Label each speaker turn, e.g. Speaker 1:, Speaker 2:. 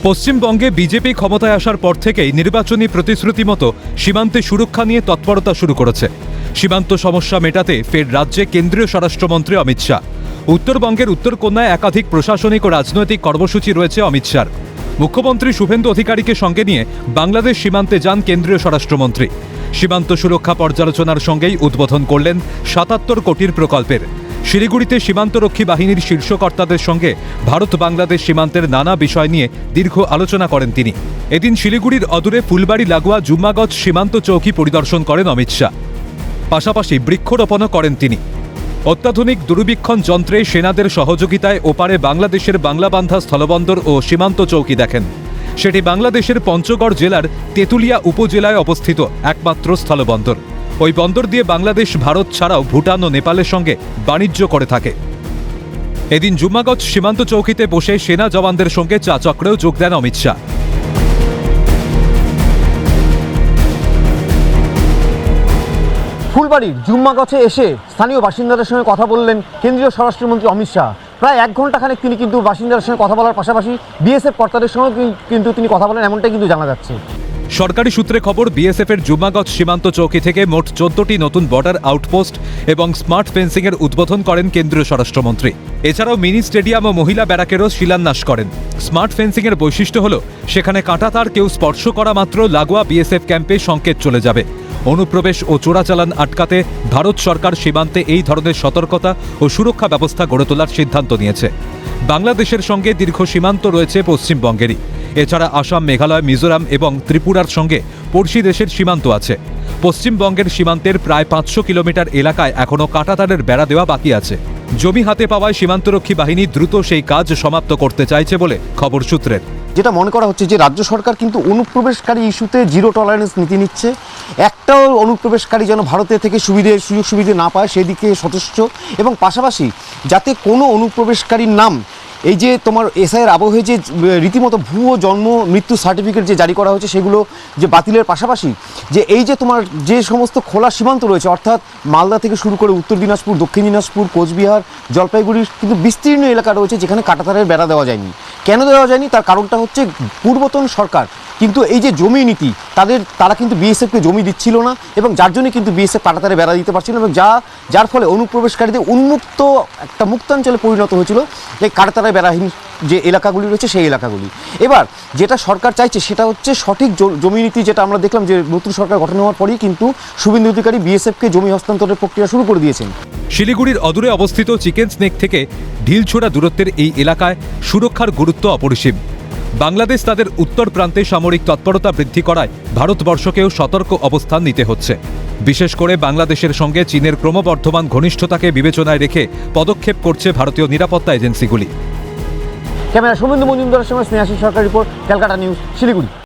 Speaker 1: পশ্চিমবঙ্গে বিজেপি ক্ষমতায় আসার পর থেকেই নির্বাচনী প্রতিশ্রুতি মতো সীমান্তে সুরক্ষা নিয়ে তৎপরতা শুরু করেছে। সীমান্ত সমস্যা মেটাতে ফের রাজ্যে কেন্দ্রীয় স্বরাষ্ট্রমন্ত্রী অমিত শাহ। উত্তরবঙ্গের উত্তরকন্যায় একাধিক প্রশাসনিক ও রাজনৈতিক কর্মসূচি রয়েছে অমিত শাহর। মুখ্যমন্ত্রী শুভেন্দু অধিকারীকে সঙ্গে নিয়ে বাংলাদেশ সীমান্তে যান কেন্দ্রীয় স্বরাষ্ট্রমন্ত্রী। সীমান্ত সুরক্ষা পর্যালোচনার সঙ্গেই উদ্বোধন করলেন ৭৭ কোটির প্রকল্পের। শিলিগুড়িতে সীমান্তরক্ষী বাহিনীর শীর্ষ কর্তাদের সঙ্গে ভারত বাংলাদেশ সীমান্তের নানা বিষয় নিয়ে দীর্ঘ আলোচনা করেন তিনি। এদিন শিলিগুড়ির অদূরে ফুলবাড়ি লাগোয়া জুম্মাগজ সীমান্ত চৌকি পরিদর্শন করেন অমিত শাহ। পাশাপাশি বৃক্ষরোপণও করেন তিনি। অত্যাধুনিক দূরবীক্ষণ যন্ত্রে সেনাদের সহযোগিতায় ওপারে বাংলাদেশের বাংলাবান্ধা স্থলবন্দর ও সীমান্ত চৌকি দেখেন। সেটি বাংলাদেশের পঞ্চগড় জেলার তেঁতুলিয়া উপজেলায় অবস্থিত একমাত্র স্থলবন্দর। ওই বন্দর দিয়ে বাংলাদেশ ভারত ছাড়াও ভুটান ও নেপালের সঙ্গে বাণিজ্য করে থাকে। এদিন জুম্মাগজ সীমান্ত চৌকিতে বসে সেনা জওয়ানদের সঙ্গে চা চক্রেও যোগ দেন অমিত শাহ।
Speaker 2: ফুলবাড়ির জুম্মাগছে এসে স্থানীয় বাসিন্দাদের সঙ্গে কথা বললেন কেন্দ্রীয় স্বরাষ্ট্রমন্ত্রী অমিত শাহ। প্রায় ১ ঘণ্টাখানেক তিনি কিন্তু বাসিন্দাদের সঙ্গে কথা বলার পাশাপাশি বিএসএফ কর্তাদের সঙ্গে কিন্তু তিনি কথা বলেন, এমনটাই কিন্তু জানা যাচ্ছে।
Speaker 1: সরকারি সূত্রে খবর, বিএসএফের জুম্মাগজ সীমান্ত চৌকি থেকে মোট ১৪টি নতুন বর্ডার আউটপোস্ট এবং স্মার্ট ফেন্সিংয়ের উদ্বোধন করেন কেন্দ্রীয় স্বরাষ্ট্রমন্ত্রী। এছাড়াও মিনি স্টেডিয়াম ও মহিলা ব্যারাকেরও শিলান্যাস করেন। স্মার্ট ফেন্সিংয়ের বৈশিষ্ট্য হল সেখানে কাঁটাতার কেউ স্পর্শ করা মাত্র লাগোয়া বিএসএফ ক্যাম্পে সংকেত চলে যাবে। অনুপ্রবেশ ও চোরাচালান আটকাতে ভারত সরকার সীমান্তে এই ধরনের সতর্কতা ও সুরক্ষা ব্যবস্থা গড়ে তোলার সিদ্ধান্ত নিয়েছে। বাংলাদেশের সঙ্গে দীর্ঘ সীমান্ত রয়েছে পশ্চিমবঙ্গেরই। এছাড়া আসাম, মেঘালয়, মিজোরাম এবং ত্রিপুরার সঙ্গে পড়শি দেশের সীমান্ত আছে। পশ্চিমবঙ্গের সীমান্তের প্রায় ৫০০ কিলোমিটার এলাকায় এখনও কাঁটাতারের বেড়া দেওয়া বাকি আছে। জমি হাতে পাওয়ায় সীমান্তরক্ষী বাহিনী দ্রুত সেই কাজ সমাপ্ত করতে চাইছে বলে খবর সূত্রের।
Speaker 2: যেটা মনে করা হচ্ছে যে রাজ্য সরকার কিন্তু অনুপ্রবেশকারী ইস্যুতে জিরো টলারেন্স নীতি নিচ্ছে। একটাও অনুপ্রবেশকারী যেন ভারতের থেকে সুযোগ সুবিধে না পায় সেদিকে সচেষ্ট, এবং পাশাপাশি যাতে কোনো অনুপ্রবেশকারীর নাম এই যে তোমার এসআইয়ের আবহে যে রীতিমতো ভুয়ো জন্ম মৃত্যু সার্টিফিকেট যে জারি করা হয়েছে সেগুলো যে বাতিলের পাশাপাশি যে এই যে তোমার যে সমস্ত খোলা সীমান্ত রয়েছে, অর্থাৎ মালদা থেকে শুরু করে উত্তর দিনাজপুর, দক্ষিণ দিনাজপুর, কোচবিহার, জলপাইগুড়ির কিন্তু বিস্তীর্ণ এলাকা রয়েছে যেখানে কাঁটাতারের বেড়া দেওয়া যায়নি। কেন দেওয়া যায়নি তার কারণটা হচ্ছে পূর্বতন সরকার কিন্তু এই যে জমি নীতি তারা কিন্তু বিএসএফকে জমি দিচ্ছিল না, এবং যার জন্য কিন্তু বিএসএফ কাঁটাতারে বেড়া দিতে পারছিল না, এবং যার ফলে অনুপ্রবেশকারীদের উন্মুক্ত একটা মুক্তাঞ্চলে পরিণত হয়েছিল এই কাঁটাতারে বেড়াহীন যে এলাকাগুলি রয়েছে সেই এলাকাগুলি। এবার যেটা সরকার চাইছে সেটা হচ্ছে সঠিক জমি নীতি, যেটা আমরা দেখলাম যে নতুন সরকার গঠন হওয়ার পরেই কিন্তু শুভেন্দু অধিকারী বিএসএফকে জমি হস্তান্তরের প্রক্রিয়া শুরু করে দিয়েছেন।
Speaker 1: শিলিগুড়ির অদূরে অবস্থিত চিকেন স্নেক থেকে ঢিলছোড়া দূরত্বের এই এলাকায় সুরক্ষার গুরুত্ব অপরিসীম। বাংলাদেশ তাদের উত্তর প্রান্তে সামরিক তৎপরতা বৃদ্ধি করায় ভারতবর্ষকেও সতর্ক অবস্থান নিতে হচ্ছে। বিশেষ করে বাংলাদেশের সঙ্গে চীনের ক্রমবর্ধমান ঘনিষ্ঠতাকে বিবেচনায় রেখে পদক্ষেপ করছে ভারতীয় নিরাপত্তা এজেন্সিগুলি।
Speaker 2: ক্যামেরা শুভেন্দু মজুমদারের সঙ্গে স্নেহাশিস সরকার রিপোর্ট, ক্যালকাটা নিউজ, শিলিগুড়ি।